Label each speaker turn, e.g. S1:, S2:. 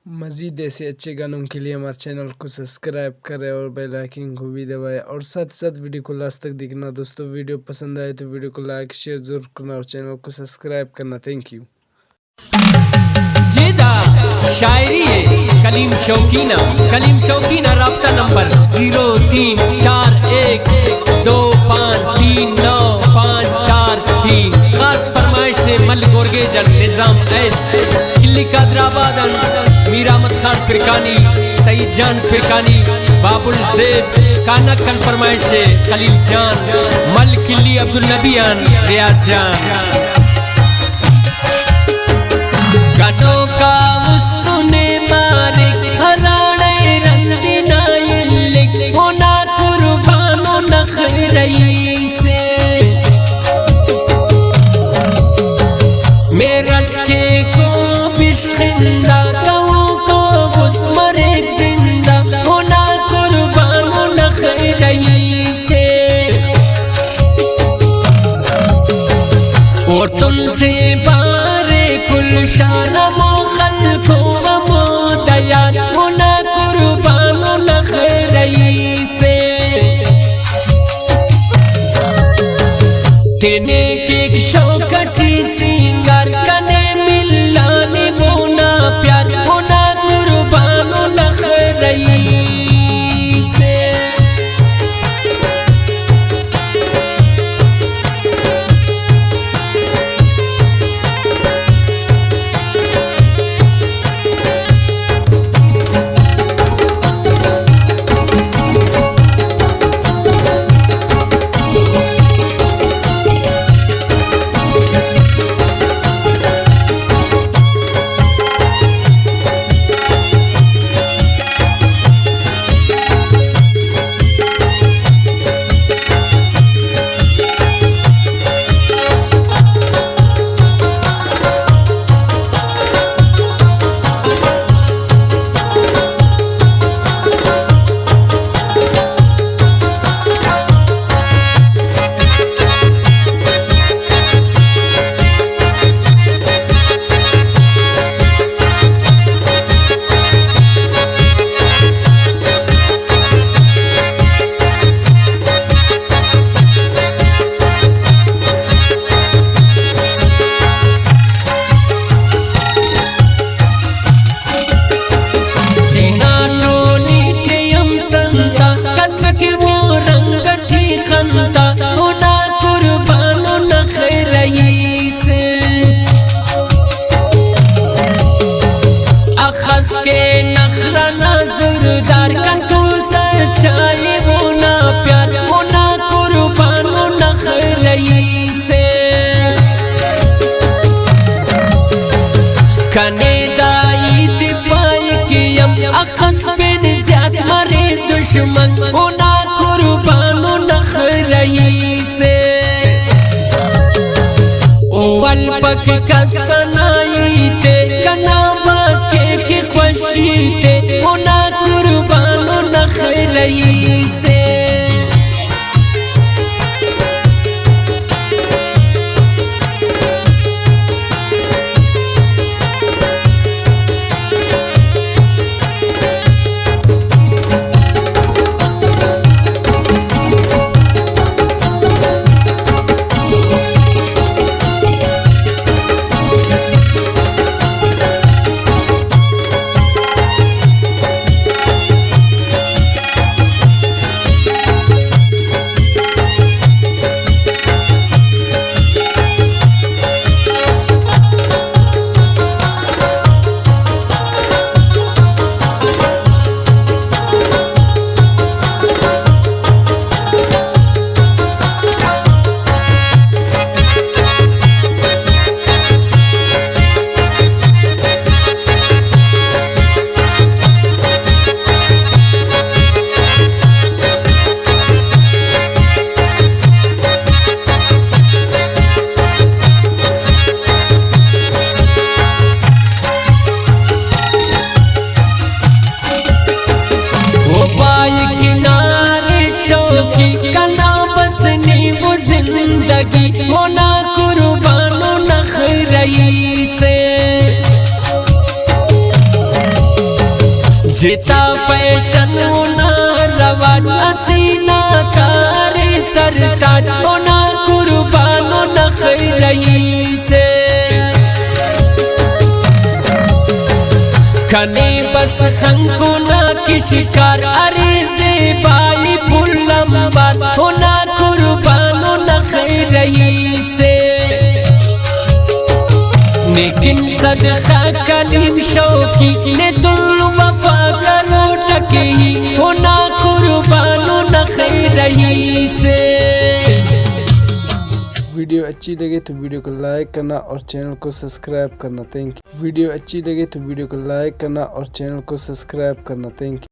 S1: मज़ीद ऐसे अच्छे गानों के लिए हमारे चैनल को सब्सक्राइब करें और बेल आइकन को भी दबाएं और साथ साथ वीडियो को लास्ट तक देखना। दोस्तों वीडियो पसंद आए तो वीडियो को लाइक शेयर जरूर करना और चैनल को सब्सक्राइब करना। Thank you.
S2: जेदा शायरी है कलीम शौकीना राब्ता नंबर 0341253953। खास फरमाइश से मल गोरगेजन निजाम ऐस किली कादराबादन मीरामत खान पिरकानी सईद जान पिरकानी बाबुल ज़ेद काना कल फरमाइश से खलील जान मल किली अब्दुल नबियान रियाज जान। गानों का मुस्तुने मारे हराने रंदी नाइलिक होना कुर्बानो नखरई से मेरठ के को बिश्किंदा गाँव को गुस्मरे जिंदा होना कुर्बानो नखरई से और तुमसे बारे कुल शाना मोखल को अमो दया होना कुर्बानो नखरई से तेने के शौकती सिंगार कने मिलाने होना प्यार होना कुर्बानो नखरई से। होना कुर्बानो नखरई से अखस के नखरा नजरदार कंटू सच्चाई होना प्यार होना कुर्बानो नखरई से। कने दाई पाई के यम अखस बिन ज़्याद मरे दुश्मन होना कुर्बानो नखरई से। ओवल पक कसनाई ते कना बास के खुशी ते होना कुर्बानो नखरई से। जिंदगी होना कुर्बानो नखरई से। जिता फैशन ना रवाज हसीना तारे सरताज ना कुर्बानो न खैरही से खने बस खंको ना की शिकार अरे ज़ेबाई बुलंबार होना कुर्बानो न खैरही से लेकिन सदका कलीम शौकी ने तुल वफा करो टके ही होना कुर्बानो न खैरही से।
S1: वीडियो अच्छी लगे तो वीडियो को लाइक करना और चैनल को सब्सक्राइब करना। Thank you. वीडियो अच्छी लगे तो वीडियो को लाइक करना और चैनल को सब्सक्राइब करना। Thank you.